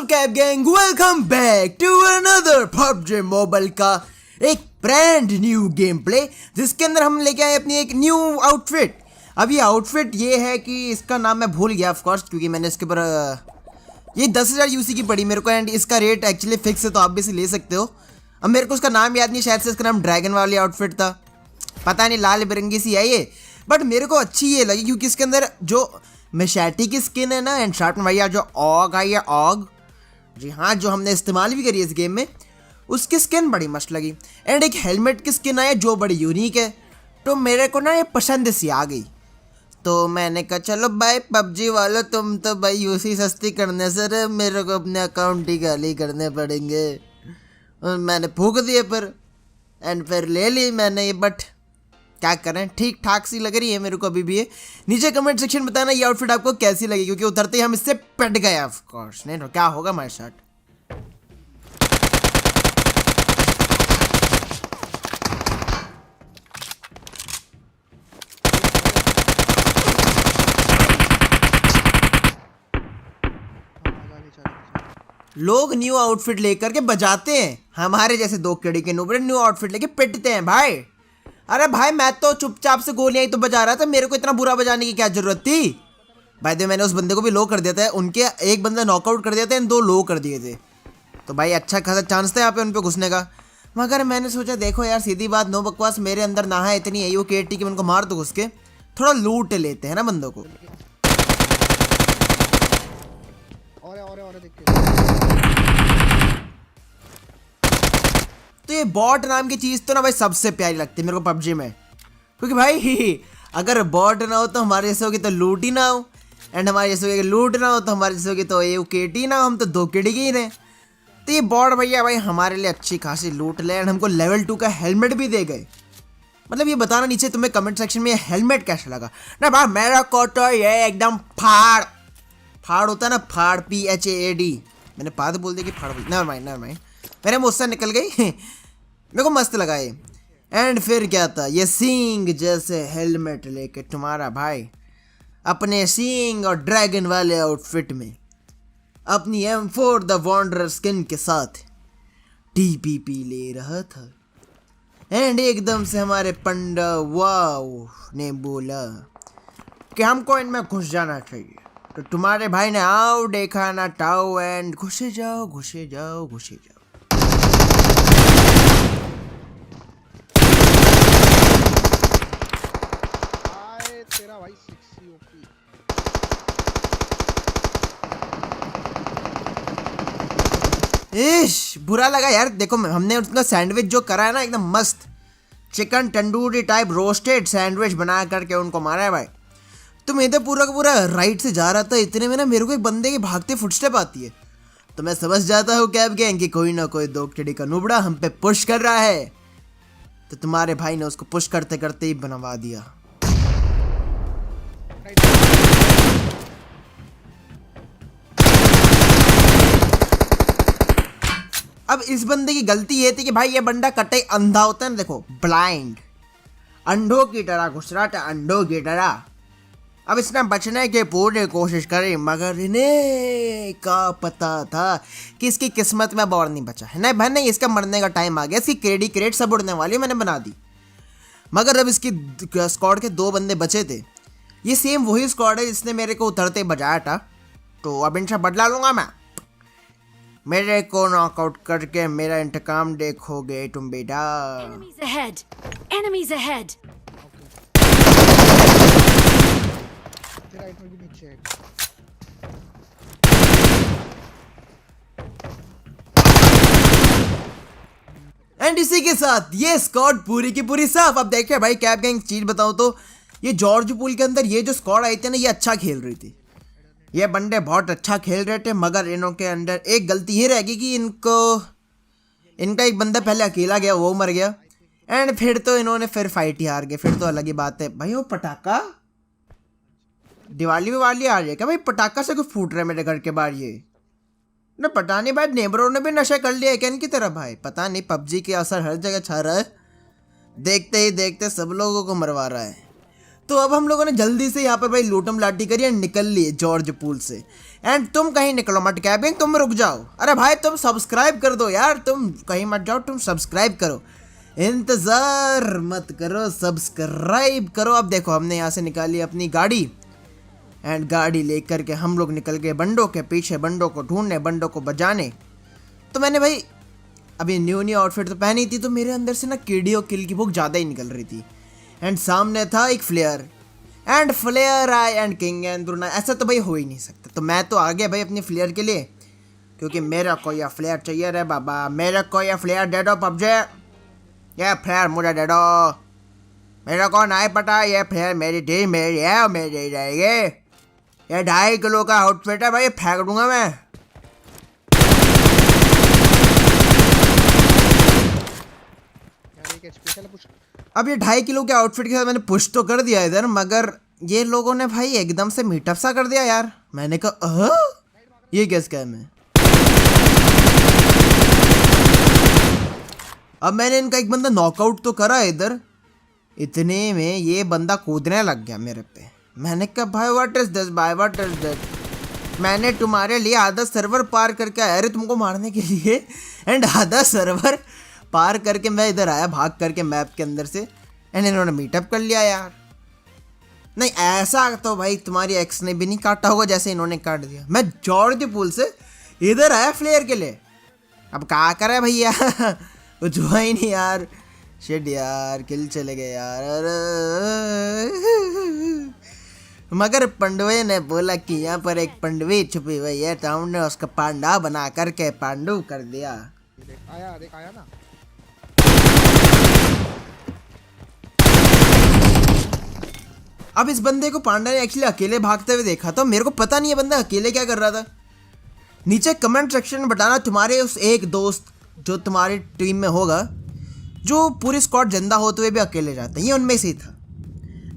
Cab gang, welcome back to another PUBG mobile का एक brand new game play, जिसके अंदर हम लेके आए अपनी एक न्यू आउटफिट। अब ये आउटफिट ये है कि इसका नाम मैं भूल गया ऑफ कोर्स, क्योंकि मैंने इसके ऊपर ये 10,000 यूसी की पड़ी मेरे को, एंड इसका रेट एक्चुअली फिक्स है, तो आप भी इसे ले सकते हो। अब मेरे को उसका नाम याद नहीं, शायद से इसका नाम ड्रैगन वाली आउटफिट था, पता नहीं, लाल बिरंगी सी है ये, बट मेरे को अच्छी ये लगी क्योंकि इसके अंदर जो मैशैटी की स्किन है ना, एंड साथ में भैया जो ऑग आई है, ऑग, जी हाँ, जो हमने इस्तेमाल भी करी है इस गेम में, उसकी स्किन बड़ी मस्त लगी। एंड एक हेलमेट की स्किन आई जो बड़ी यूनिक है, तो मेरे को ना ये पसंद सी आ गई। तो मैंने कहा चलो भाई PUBG वालों, तुम तो भाई यूसी सस्ती करने से रे मेरे को अपने अकाउंट ही खाली करने पड़ेंगे, और मैंने फूक दिए पर, एंड फिर ले ली मैंने ये, बट क्या करें, ठीक ठाक सी लग रही है मेरे को अभी भी ये। नीचे कमेंट सेक्शन में बताना ये आउटफिट आपको कैसी लगी, क्योंकि उतरते ही हम इससे पट गए ऑफ कोर्स, नहीं तो क्या होगा हमारे साथ। लोग न्यू आउटफिट लेकर के बजाते हैं, हमारे जैसे दो केड़ी के नुबड़े न्यू आउटफिट लेके पिटते हैं भाई। अरे भाई मैं तो चुपचाप से गोलियां ही तो बजा रहा था, मेरे को इतना बुरा बजाने की क्या जरूरत थी। भाई दे मैंने उस बंदे को भी लो कर दिया था, उनके एक बंदा नॉकआउट कर दिया था, दो लो कर दिए थे, तो भाई अच्छा खासा चांस था यहाँ पे उन पे घुसने का। मगर मैंने सोचा देखो यार, सीधी बात, नो बकवास, मेरे अंदर ना है इतनी है वो केटी की, उनको मार दो घुस के, थोड़ा लूट लेते हैं ना बंदों को। और तो ये बॉट नाम की चीज़ तो ना भाई सबसे प्यारी लगती है मेरे को PUBG में, क्योंकि भाई अगर बॉट ना हो तो हमारे जैसे होगी तो लूट ही ना हो, एंड हमारे जैसे होगी लूट ना हो तो हमारे जैसे होगी तो ये केटी ना हो, हम तो दो केटी के ही रहे। तो ये बॉट भैया भाई हमारे लिए अच्छी खासी लूट ले, एंड हमको लेवल 2 का हेलमेट भी दे गए। मतलब ये बताना नीचे तुम्हें कमेंट सेक्शन में ये हेलमेट कैसा लगा ना भाई, मेरा को तो ये एकदम फाड़ फाड़ होता है ना, फाड़ PHAD, मैंने पाद बोल दिया कि फाड़ बोल, नेवर माइंड मेरे मुँह से निकल गई मेरे को मस्त लगा ये। एंड फिर क्या था, ये सींग जैसे हेलमेट लेके तुम्हारा भाई अपने सींग और ड्रैगन वाले आउटफिट में अपनी M4 द वॉन्डरर स्किन के साथ TPP ले रहा था, एंड एकदम से हमारे पंडा वाओ ने बोला कि हमको इनमें घुस जाना चाहिए, तो तुम्हारे भाई ने आओ देखा ना टाओ, एंड घुसे जाओ घुसे जाओ घुसे जाओ। तेरा भाई 60 ओपी। इश बुरा लगा यार, देखो हमने उसका सैंडविच जो करा है ना, एकदम मस्त chicken tandoori type roasted sandwich बना करके उनको मारा है भाई। तो मैं तो पूरा का पूरा राइट से जा रहा था, इतने में ना मेरे को एक बंदे की भागते फुटस्टेप आती है, तो मैं समझ जाता हूँ कैब गैंग कि कोई ना कोई दो टेडी का नुबड़ा हम पे पुश कर रहा है, तो तुम्हारे भाई ने उसको पुश करते करते ही बनवा दिया। अब इस बंदे की गलती ये थी कि भाई ये बंदा कटे अंधा होता है ना, देखो ब्लाइंड, अंधों की तरह घुस रहा था, अंधों की तरह। अब इसने बचने की पूरी कोशिश करी, मगर इन्हें क्या पता था कि इसकी किस्मत में और नहीं बचा है। नहीं भाई नहीं, इसका मरने का टाइम आ गया, इसकी क्रेडी क्रेट सब उड़ने वाली मैंने बना दी। मगर अब इसकी स्क्वाड के 2 बंदे बचे थे, ये सेम वही स्क्वाड है जिसने मेरे को उतरते बजाया था, तो अब इनसे बदला लूंगा मैं। मेरे को नॉकआउट करके मेरा इंतकाम देखोगे तुम बेटा। Enemies ahead! Enemies ahead! Right में भी नीचे है। एंड इसी के साथ ये स्क्वाड पूरी की पूरी साफ। अब देखिए भाई कैब गैंग चीज बताऊं तो, ये जॉर्ज पूल के अंदर ये जो स्क्वाड आई थी ना, ये अच्छा खेल रही थी, ये बंदे बहुत अच्छा खेल रहे थे, मगर इनों के अंदर एक गलती ये रह गई कि इनका एक बंदा पहले अकेला गया, वो मर गया, एंड फिर तो इन्होंने फिर फाइट ही हार गए। फिर तो अलग ही बात है भाई। वो पटाखा दिवाली विवाली आ रही है क्या भाई, पटाखा से कुछ फूट रहा है मेरे घर के बाहर, ये ना पता नहीं भाई, नेबरों ने भी नशा कर लिया है क्या इनकी तरह भाई, पता नहीं, PUBG के असर हर जगह छा रहा है, देखते ही देखते सब लोगों को मरवा रहा है। तो अब हम लोगों ने जल्दी से यहाँ पर भाई लूटम लाठी करी और निकल लिए जॉर्ज पूल से। एंड तुम कहीं निकलो मत कैबिंग, तुम रुक जाओ। अरे भाई तुम सब्सक्राइब कर दो यार, तुम कहीं मत जाओ, तुम सब्सक्राइब करो, इंतज़ार मत करो, सब्सक्राइब करो। अब देखो हमने यहाँ से निकाली अपनी गाड़ी एंड गाड़ी लेकर के हम लोग निकल गए बंडों के पीछे, बंडों को ढूंढने, बंडों को बजाने। तो मैंने भाई अभी न्यू आउटफिट तो पहनी थी, तो मेरे अंदर से ना किडियो किल की भूख ज़्यादा ही निकल रही थी। एंड सामने था एक flare and flare I and king and द्रुना, ऐसा तो भाई हो ही नहीं सकता। तो मैं तो आ गया भाई अपनी फ्लेयर के लिए, क्योंकि मेरा को यह फ्लेयर चाहिए रे बाबा, मेरे को यह फ्लेयर दे दो पबजे, ये फ्लेयर मुझे दे दो, मेरे को नहीं पता ये फ्लेयर मेरी थी, मेरी है और मेरी रहेगी। ये 2.5 किलो का आउटफिट है भाई, फेंक दूंगा मैं। अब ये 2.5 किलो के आउटफिट के साथ मैंने पुश तो कर दिया इधर, मगर ये लोगों ने भाई एकदम से मीटअप सा कर दिया यार। मैंने कहा ये क्या स्कैम है। अब मैंने इनका एक बंदा नॉकआउट तो करा इधर, इतने में ये बंदा कूदने लग गया मेरे पे। मैंने कहा भाई व्हाट इज दिस भाई, व्हाट इज दिस। मैंने तुम्हारे लिए आधा सर्वर पार करके आया रे तुमको मारने के लिए, एंड आधा सर्वर पार करके मैं इधर आया भाग करके मैप के अंदर से, एंड इन्होंने मीटअप कर लिया यार। नहीं ऐसा तो भाई तुम्हारी एक्स ने भी नहीं काटा होगा जैसे इन्होंने काट दिया। मैं जॉर्ज पुल से इधर आया फ्लेयर के लिए, अब क्या करे भैया कुछ हुआ ही नहीं यार। शिट यार किल चले गए यार। मगर पंडवे ने बोला कि यहाँ पर एक पंडवी छुपी हुई है, तो हमने उसका पांडा बना करके पांडु कर दिया। देख आया ना। अब इस बंदे को पांडा ने एक्चुअली अकेले भागते हुए देखा था, मेरे को पता नहीं है बंदा अकेले क्या कर रहा था। नीचे कमेंट सेक्शन में बताना तुम्हारे उस एक दोस्त जो तुम्हारी टीम में होगा जो पूरी स्क्वाड जिंदा होते हुए भी अकेले जाते हैं, ये उनमें से ही था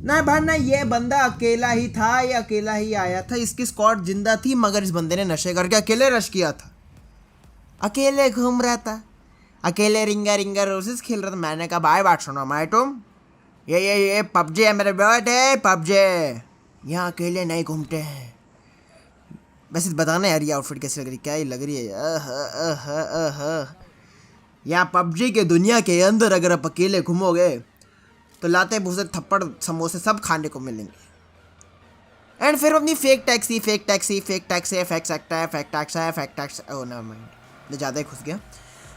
ना भाई ना। ये बंदा अकेला ही था, ये अकेला ही आया था, इसकी स्क्वाड जिंदा थी, मगर इस बंदे ने नशे करके अकेले रश किया था, अकेले घूम रहा था, अकेले रिंगा रोसेस खेल रहा था। मैंने कहा भाई बात सुनो मैं तुम ये पबजी है मेरे बेटे, पबजी यहाँ अकेले नहीं घूमते हैं। वैसे बताना यार ये आउटफिट कैसी लग रही, क्या ही लग रही है। यहाँ पबजी के दुनिया के अंदर अगर आप अकेले घूमोगे तो लाते भूसे थप्पड़ समोसे सब खाने को मिलेंगे। एंड फिर अपनी फेक टैक्सी ओह ना मैं ज़्यादा ही घुस गया।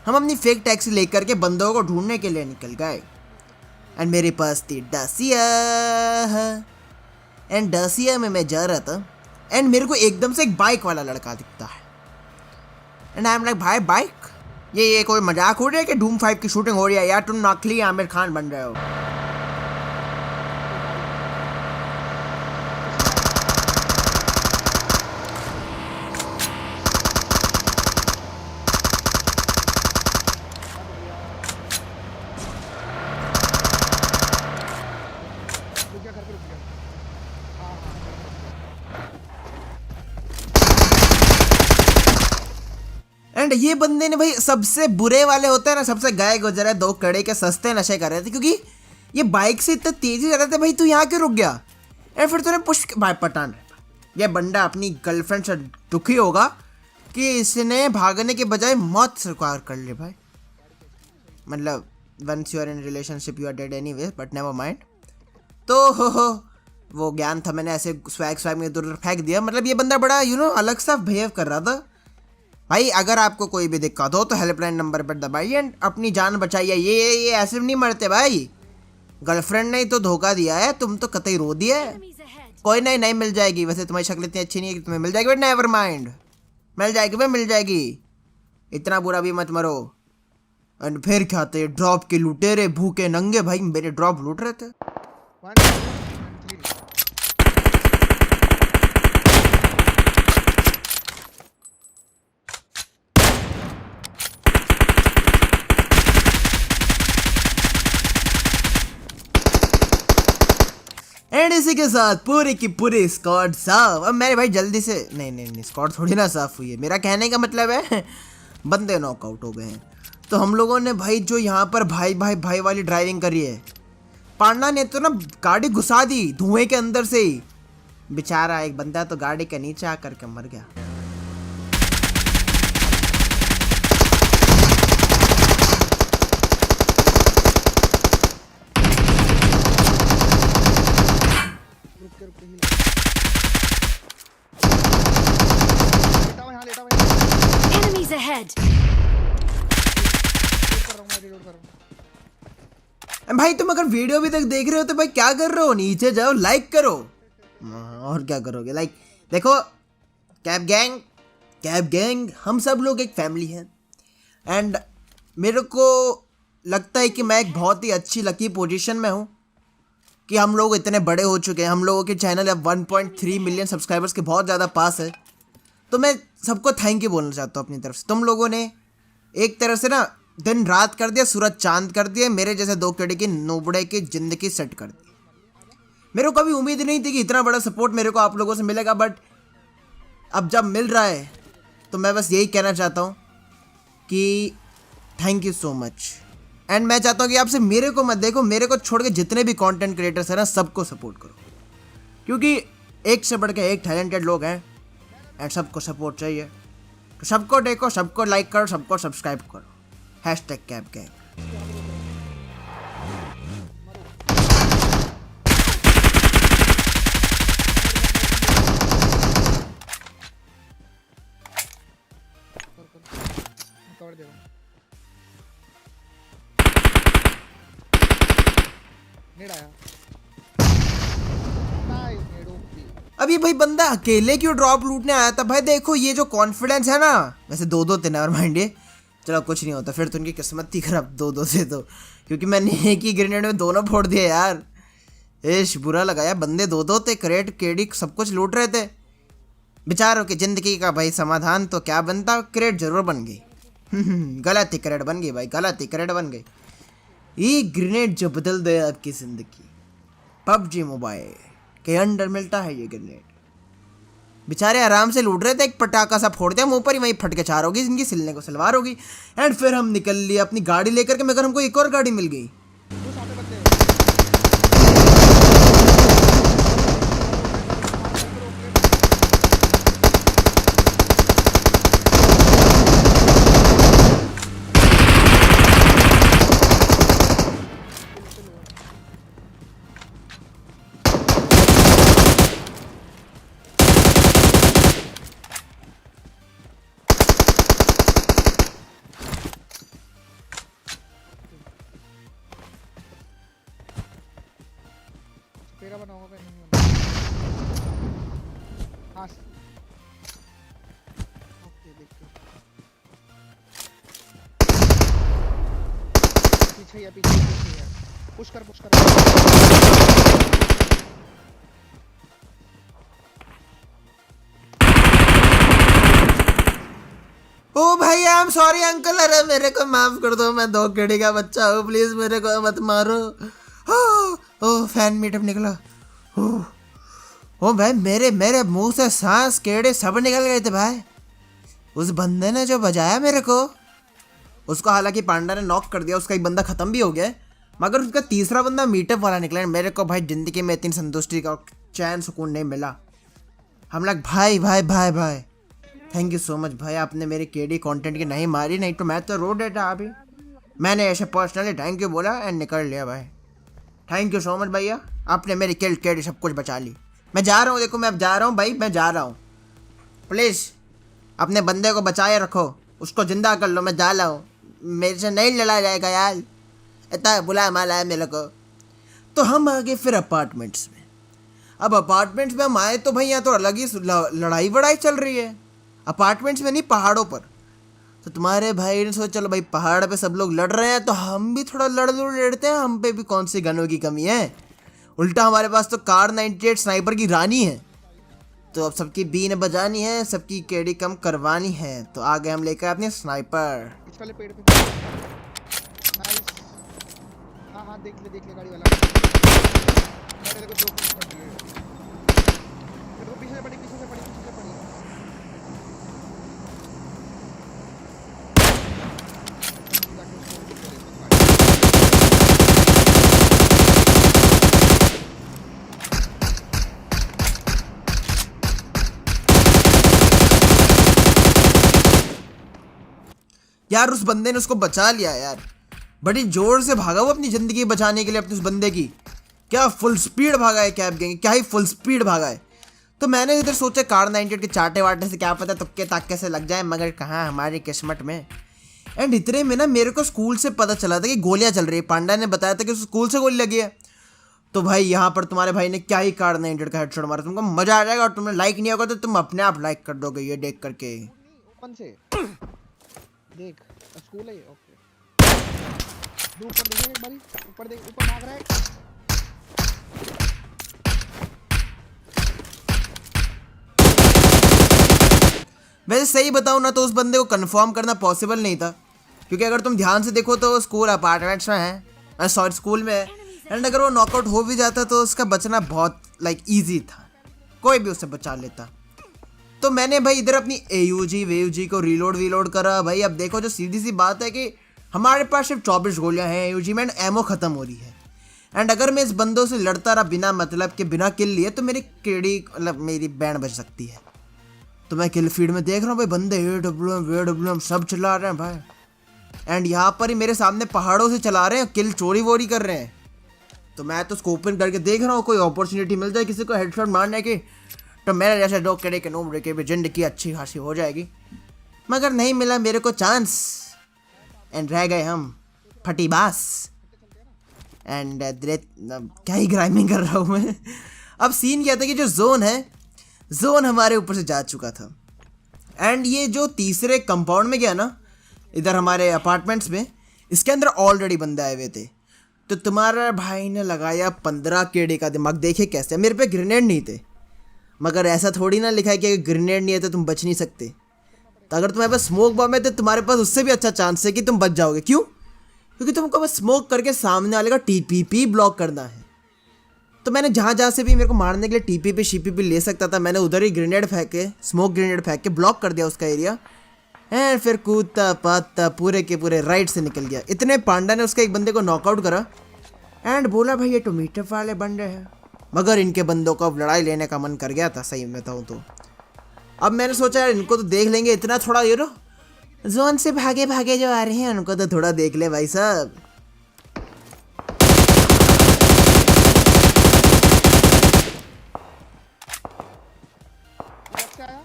हम अपनी फेक टैक्सी लेकर के बंदों को ढूंढने के लिए निकल गए, एंड मेरे पास थी डासिया, एंड डासिया में मैं जा रहा था, एंड मेरे को एकदम से एक बाइक वाला लड़का दिखता है, एंड आई एम लाइक भाई बाइक, ये कोई मजाक हो रहा है कि डूम 5 की शूटिंग हो रही है यार, तुम नकली आमिर खान बन रहे हो। एंड ये बंदे ने भाई सबसे बुरे वाले होते हैं ना, सबसे गाय गुजरे 2 कड़े के सस्ते नशे कर रहे थे, क्योंकि ये बाइक से इतना तेजी जा रहे थे। भाई तू यहाँ क्यों रुक गया? एंड फिर तूने पुश भाई पठान, ये बंदा अपनी गर्लफ्रेंड से दुखी होगा कि इसने भागने के बजाय मौत स्वीकार कर ली भाई। मतलब once you are in relationship you are dead anyway, but never mind. तो हो वो ज्ञान था, मैंने ऐसे स्वैग में दूर फेंक दिया। मतलब ये बंदा बड़ा अलग सा बिहेव कर रहा था। भाई अगर आपको कोई भी दिक्कत हो तो हेल्पलाइन नंबर पर दबाइए एंड अपनी जान बचाइए। ये ऐसे नहीं मरते भाई, गर्लफ्रेंड ने तो धोखा दिया है, तुम तो कतई रो दिया है। कोई नहीं मिल जाएगी, वैसे तुम्हारी शक्ल इतनी अच्छी नहीं है कि तुम्हें मिल जाएगी, बट नेवर माइंड, मिल जाएगी भाई मिल जाएगी, इतना बुरा भी मत मरो। एंड फिर क्या थे ड्रॉप के लुटेरे भूखे नंगे भाई मेरे ड्रॉप लूट रहे थे। एंड इसी के साथ पूरी की पूरी स्क्वाड साफ। अब मेरे भाई जल्दी से नहीं स्क्वाड थोड़ी ना साफ हुई है, मेरा कहने का मतलब है बंदे नॉकआउट हो गए हैं। तो हम लोगों ने भाई जो यहाँ पर भाई वाली ड्राइविंग करी है, पांडा ने तो ना गाड़ी घुसा दी धुएं के अंदर से ही। बेचारा एक बंदा तो गाड़ी के नीचे आकर के मर गया। रुक के हिल लेटा हुआ यहाँ लेटा हुआ Enemies ahead! कर रहा हूँ मैं reload कर रहा हूँ। भाई तुम अगर वीडियो भी तक देख रहे हो तो भाई क्या कर रहे हो, नीचे जाओ लाइक करो। और क्या करोगे, लाइक देखो कैब गैंग हम सब लोग एक फैमिली हैं। एंड मेरे को लगता है कि मैं एक बहुत ही अच्छी लकी पोजीशन में हूँ कि हम लोग इतने बड़े हो चुके हैं। हम लोगों के चैनल अब 1.3 मिलियन सब्सक्राइबर्स के बहुत ज़्यादा पास है। तो मैं सबको थैंक यू बोलना चाहता हूँ अपनी तरफ से। तुम लोगों ने एक तरह से ना दिन रात कर दिया, सूरज चांद कर दिया, मेरे जैसे 2 कड़ी की नोबड़े की ज़िंदगी सेट कर दी। मेरे को कभी उम्मीद नहीं थी कि इतना बड़ा सपोर्ट मेरे को आप लोगों से मिलेगा, बट अब जब मिल रहा है तो मैं बस यही कहना चाहता हूँ कि thank you so much. And मैं चाहता हूँ कि आपसे मेरे को मत देखो, मेरे को छोड़ के जितने भी कंटेंट क्रिएटर्स हैं ना सबको सपोर्ट करो, क्योंकि एक से बढ़ के एक टैलेंटेड लोग हैं एंड सबको सपोर्ट चाहिए। तो सबको देखो, सबको लाइक करो, सबको सब्सक्राइब करो। #Cab gang. कवर दे रहा हूँ। नेड आया। नाइस नेड ओपी। अभी भाई बंदा अकेले क्यों ड्रॉप लूटने आया था? भाई देखो ये जो कॉन्फिडेंस है ना, वैसे 2-2 थे, नेवर माइंड, ये चलो कुछ नहीं होता, फिर तो उनकी किस्मत थी खराब 2-2 से, तो क्योंकि मैंने एक ही ग्रेनेड में दोनों फोड़ दिए यार। एश बुरा लगाया, बंदे 2-2 थे, क्रेट केडी सब कुछ लूट रहे थे। बेचारों की जिंदगी का भाई समाधान तो क्या बनता, क्रेट जरूर बन गई। गलत ही क्रेट बन गई भाई, गलत ही क्रेट बन गई। ये ग्रेनेड जो बदल दे आपकी जिंदगी, PUBG मोबाइल के अंडर मिलता है ये ग्रेनेड। बेचारे आराम से लूट रहे थे, एक पटाखा सा फोड़ दिया मुंह पर ही, वहीं फट के 4 होगी, इनकी सिलने को सलवार होगी। एंड फिर हम निकल लिए अपनी गाड़ी लेकर के, मगर हमको एक और गाड़ी मिल गई। वो सामने बंदे तेरा बना होगा नहीं बना। हाँ ओके देखते पीछे है पीछे है। पुश कर ओ भाई आई एम सॉरी अंकल, अरे मेरे को माफ कर दो, मैं 2 कड़ी का बच्चा हूँ, प्लीज मेरे को मत मारो। ओ फैन मीटअप निकला। ओ भाई मेरे मुंह से सांस केड़े सब निकल गए थे भाई। उस बंदे ने जो बजाया मेरे को, उसको हालांकि पांडा ने नॉक कर दिया, उसका एक बंदा खत्म भी हो गया, मगर उसका तीसरा बंदा मीटअप वाला निकला। मेरे को भाई जिंदगी में इतनी संतुष्टि का चैन सुकून नहीं मिला। हम लोग भाई थैंक यू सो मच भाई, आपने मेरे केडी कंटेंट की नहीं मारी, नहीं तो मैं तो रो देता अभी। मैंने ऐसे पर्सनली थैंक यू बोला एंड निकल लिया भाई। थैंक यू सो मच भैया, आपने मेरी किल केडी सब कुछ बचा ली। मैं जा रहा हूँ, देखो मैं अब जा रहा हूँ भाई, मैं जा रहा हूँ। प्लीज़ अपने बंदे को बचाए रखो, उसको जिंदा कर लो, मैं जा रहा हूँ, मेरे से नहीं लड़ा जाएगा यार, इतना बुला माला है मेरे को। तो हम आ गए फिर अपार्टमेंट्स में। अब अपार्टमेंट्स में हम आए तो भाई यहाँ तो अलग ही लड़ाई वड़ाई चल रही है। अपार्टमेंट्स में नहीं, पहाड़ों पर। तो तुम्हारे भाई ने सोचा चलो भाई पहाड़ पे सब लोग लड़ रहे हैं तो हम भी थोड़ा लड़ते हैं, हम पे भी कौन सी गनों की कमी है। उल्टा हमारे पास तो कार 98 स्नाइपर की रानी है, तो अब सबकी बीन बजानी है, सबकी केडी कम करवानी है। तो आगे हम लेकर अपने स्नाइपर। इस वाले पेड़ पे नाइस। हाँ देख ले गाड़ी वाला। मेरे को 2 पॉइंट दिए। मेरे को पीछे से पड़ी। यार उस बंदे ने उसको बचा लिया यार, बड़ी जोर से भागा वो अपनी ज़िंदगी बचाने के लिए अपने उस बंदे की। क्या फुल स्पीड भागा है कैब गैंग, क्या ही फुल स्पीड भागा है। तो मैंने इधर सोचा कार 98 के चाटे वाटे से क्या पता तुक्के ताक्के से लग जाए, मगर कहाँ हमारी किस्मत में। एंड इतने में ना मेरे को स्कूल से पता चला था कि गोलियां चल रही है। पांडा ने बताया था कि स्कूल से गोली लगी है। तो भाई यहाँ पर तुम्हारे भाई ने क्या ही कार 98 का हेडशॉट मारा, तुमको मजा आ जाएगा। और तुमने लाइक नहीं होगा तो तुम अपने आप लाइक कर दोगे ये देख करके। ओपन से देख, स्कूल है ये। ओके दो ऊपर देखेंगे एक बारी, ऊपर देख, ऊपर भाग रहा है। वैसे सही बताऊँ ना तो उस बंदे को कंफर्म करना पॉसिबल नहीं था, क्योंकि अगर तुम ध्यान से देखो तो स्कूल अपार्टमेंट्स में है, सॉरी स्कूल में है। एंड अगर वो नॉकआउट हो भी जाता तो उसका बचना बहुत ईजी था, कोई भी उसे बचा लेता। तो मैंने भाई इधर अपनी AUG को रीलोड करा। भाई अब देखो जो सीधी सी बात है कि हमारे पास सिर्फ 24 गोलियाँ हैं AUG में, एमओ ख़त्म हो रही है। एंड अगर मैं इस बंदों से लड़ता रहा बिना मतलब के, बिना किल लिए, तो मेरी केड़ी मतलब मेरी बैंड बच सकती है। तो मैं किल फीड में देख रहा हूँ भाई बंदे AWM सब चला रहे हैं भाई। एंड यहाँ पर ही मेरे सामने पहाड़ों से चला रहे हैं, किल चोरी वोरी कर रहे हैं। तो मैं तो स्कोप इन करके देख रहा हूँ कोई अपॉर्चुनिटी मिल जाए किसी को हेडशॉट मारने की, तो मेरे जैसे दो केड़े के नूबड़े के भी जिंदगी अच्छी खासी हो जाएगी। मगर नहीं मिला मेरे को चांस, एंड रह गए हम फटी बास। एंड क्या ही ग्राइमिंग कर रहा हूँ मैं। अब सीन क्या था कि जो जोन हमारे ऊपर से जा चुका था। एंड ये जो तीसरे कंपाउंड में गया ना, इधर हमारे अपार्टमेंट्स में, इसके अंदर ऑलरेडी बंदे आए हुए थे। तो तुम्हारा भाई ने लगाया 15 केड़ी का दिमाग। देखिए कैसे, मेरे पे ग्रेनेड नहीं थे, मगर ऐसा थोड़ी ना लिखा है कि ग्रेनेड नहीं है तो तुम बच नहीं सकते। तो अगर तुम्हारे पास स्मोक बॉम्ब है तो तुम्हारे पास उससे भी अच्छा चांस है कि तुम बच जाओगे। क्यों? क्योंकि तुमको बस स्मोक करके सामने वाले का TPP ब्लॉक करना है। तो मैंने जहाँ से भी मेरे को मारने के लिए TPP शिपीपी ले सकता था, मैंने उधर ही ग्रेनेड फेंक के, स्मोक ग्रेनेड फेंक के ब्लॉक कर दिया उसका एरिया। एंड फिर कूदता पाता पूरे के पूरे राइट से निकल गया। इतने पांडा ने उसके एक बंदे को नॉकआउट करा एंड बोला भाई ये तो मीटअप वाले बंदे हैं। मगर इनके बंदों को अब लड़ाई लेने का मन कर गया था, सही में बताऊँ तो। अब मैंने सोचा यार इनको तो देख लेंगे, इतना थोड़ा ये नो जोन से भागे भागे जो आ रहे हैं उनको तो थोड़ा देख ले भाई साहब। अच्छा आया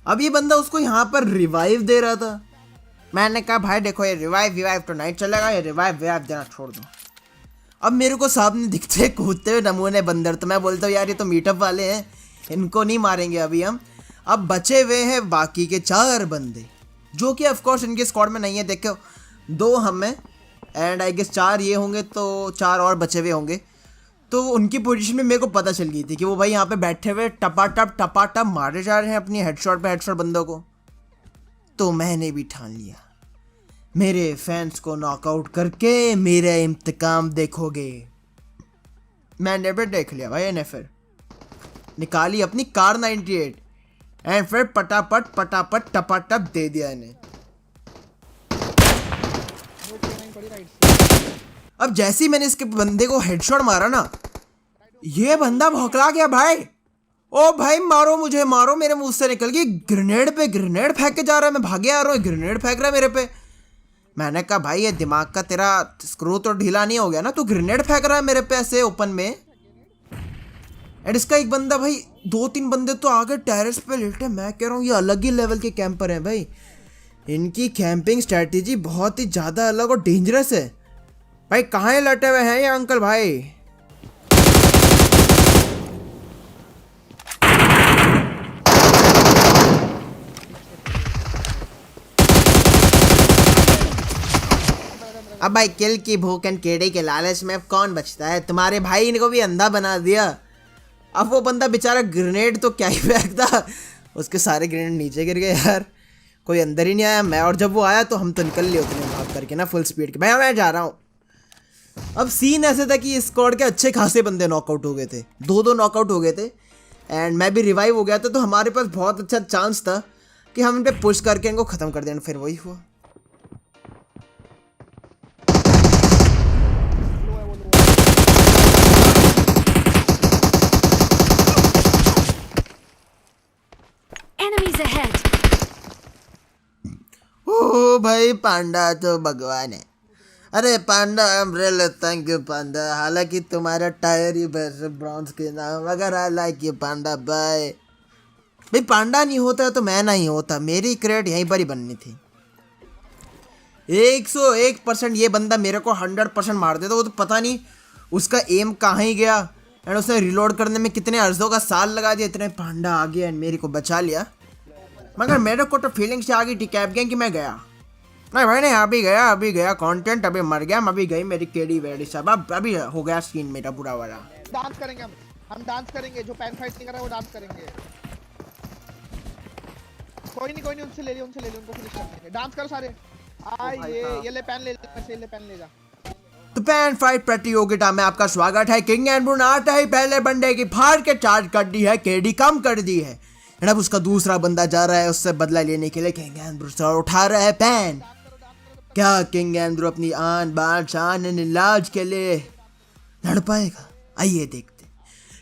अब ये बंदा उसको यहाँ पर रिवाइव दे रहा था। मैंने कहा भाई देखो ये रिवाइव तो नहीं चलेगा, ये रिवाइव देना छोड़ दो। अब मेरे को सामने दिखते कूदते हुए नमूने बंदर, तो मैं बोलता हूँ यार ये तो मीटअप वाले हैं, इनको नहीं मारेंगे अभी हम। अब बचे हुए हैं बाकी के 4 बंदे, जो कि ऑफकोर्स इनके स्क्वाड में नहीं है। देखो 2 हम हैं एंड आई गेस 4 ये होंगे, तो 4 और बचे हुए होंगे। तो उनकी पोजीशन में मेरे को पता चल गई थी कि वो भाई यहाँ पे बैठे हुए टपाटप मारे जा रहे हैं अपनी हेडशॉट पे हेडशॉट बंदों को। तो मैंने भी ठान लिया, मेरे फैंस को नॉकआउट करके मेरा इंतकाम देखोगे। मैंने भी देख लिया भाई। ने फिर निकाली अपनी कार 98 एंड फिर पटापट टपाटप दे दिया इन्हें। पड़ी राइट से। अब जैसे ही मैंने इसके बंदे को हेडशॉट मारा ना, ये बंदा भौंकला गया भाई। ओ भाई मारो मुझे मारो, मेरे मुंह से निकल गई ग्रेनेड पे ग्रेनेड फेंक के जा रहा है। मैं भागे आ रहा हूँ, ग्रेनेड फेंक रहा है मेरे पे। मैंने कहा भाई ये दिमाग का तेरा स्क्रू तो ढीला नहीं हो गया ना, तू ग्रेनेड फेंक रहा है मेरे पे ऐसे ओपन में। एंड इसका एक बंदा भाई, 2-3 बंदे तो आगे टेरेस पे लेटे। मैं कह रहा हूँ ये अलग ही लेवल के कैंपर हैं भाई, इनकी कैंपिंग स्ट्रैटेजी बहुत ही ज़्यादा अलग और डेंजरस है। भाई कहाँ लटे हुए हैं ये अंकल भाई? अब भाई किल की भूख एंड केड़े के लालच में अब कौन बचता है? तुम्हारे भाई इनको भी अंधा बना दिया। अब वो बंदा बेचारा ग्रेनेड तो क्या ही फेंकता, उसके सारे ग्रेनेड नीचे गिर गए यार, कोई अंदर ही नहीं आया। मैं और जब वो आया तो हम तो निकल लिए उतने भाग करके ना फुल स्पीड के। मैं जा रहा हूँ। अब सीन ऐसे था कि स्क्वाड के अच्छे खासे बंदे नॉकआउट हो गए थे, 2 नॉकआउट हो गए थे एंड मैं भी रिवाइव हो गया था। तो हमारे पास बहुत अच्छा चांस था कि हम इन पे पुश करके इनको ख़त्म कर दें। फिर वही हुआ। भाई पांडा तो भगवान है। अरे Panda I am really thank you Panda, हालांकि तुम्हारा टायर ही ब्रॉन्ज के नाम, मगर I like you Panda bye. भाई पांडा नहीं होता तो मैं नहीं होता, मेरी क्रेडिट यहीं पर ही बननी थी। 101% ये बंदा मेरे को 100% मार देता, वो तो पता नहीं उसका एम कहाँ ही गया एंड उसने रिलोड करने में कितने अर्जों का साल लगा दिया, इतने पांडा आ गया एंड मेरे को बचा लिया। मगर मेरे को तो फीलिंग्स आ गई थी कैप गैंग कि मैं गया नहीं भाई, नहीं अभी गया कंटेंट, अभी मर गया, अभी गई मेरी केडी वेडी सब, अब अभी हो गया सीन मेरा बुरा वाला। डांस करेंगे हम डांस करेंगे, जो पैन फाइट नहीं कर रहा वो डांस करेंगे। कोई नहीं उनसे ले लियो उनको फिनिश कर देंगे। डांस करो सारे। ये ले पैन ले जा। तो पैन फाइट प्रतियोगिता में आपका स्वागत है। किंग एंड ब्रू आता है पहले बंदे की फाड़ के चार्ज कर दी है, केडी कम कर दी है, एंड अब उसका दूसरा बंदा जा रहा है उससे बदला लेने के लिए। किंग एंड ब्रू सर उठा रहा है पैन। क्या किंग एंड ब्रू अपनी आन बान शान एंड इलाज के लिए लड़ पाएगा? आइए देखते।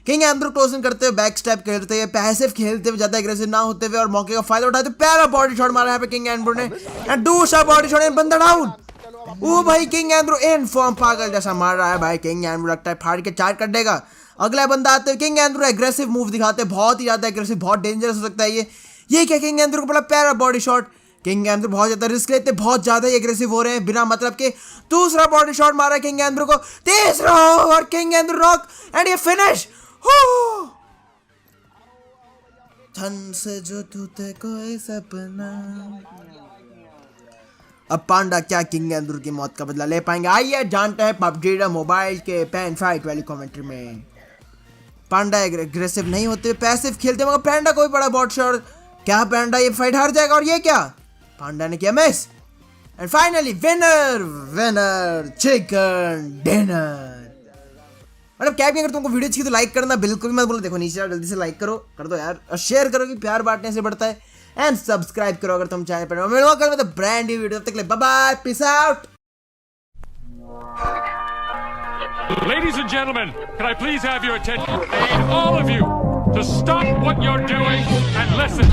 किंग एंड ब्रू क्लोजिंग करते हुए, बैक स्टेप खेलते हुए, पैसिव खेलते हुए, ज्यादा एग्रेसिव ना होते हुए और मौके का फायदा उठाते पहला बॉडी शॉट मारा है किंग एंड ब्रू ने, एंड दूसरा बॉडी शॉट बंदा डाउन। ओ भाई King and Bru in form पागल जैसा मार रहा है भाई। किंग एंड ब्रू लगता है फाड़ के चार्ज कर देगा। अगला बंदा आते हुए King and Bru aggressive move दिखाते हैं, बहुत ही ज्यादा एग्रेसिव, बहुत डेंजरस हो सकता है ये क्या किंग एंड ब्रू को बोला पहला body shot. King and Bru बहुत ज्यादा रिस्क लेते, बहुत ज्यादा एग्रेसिव हो रहे हैं बिना मतलब के। दूसरा बॉडी शॉट मारा किंग एंड ब्रू को, तीसरा और King and Bru rock and ये फिनिश। धन से जो टूटे कोई सपना। अब पांडा क्या किंग एंड ब्रू की मौत का बदला ले पाएंगे? आइए जानते हैं पबजी मोबाइल के पैन फाइट वाली कमेंट्री में। पांडा एग्रेसिव नहीं होते, पैसिव खेलते, मगर पांडा कोई बड़ा बॉट शॉट। क्या पांडा ये फाइट हार जाएगा? और ये क्या पांडा ने किया miss, and finally winner chicken dinner. मतलब क्या भी, अगर तुमको वीडियो अच्छी तो लाइक करना बिल्कुल मत भूलो। देखो नीचे जल्दी से लाइक करो, कर दो यार, और शेयर करो कि प्यार बांटने से बढ़ता है, एंड सब्सक्राइब करो अगर तुम चैनल पर। मिलूंगा कल में ब्रांड न्यू वीडियो, तब तक ले bye bye, peace out. Ladies and gentlemen, can I please have your attention? I need all of you to stop what you're doing and listen.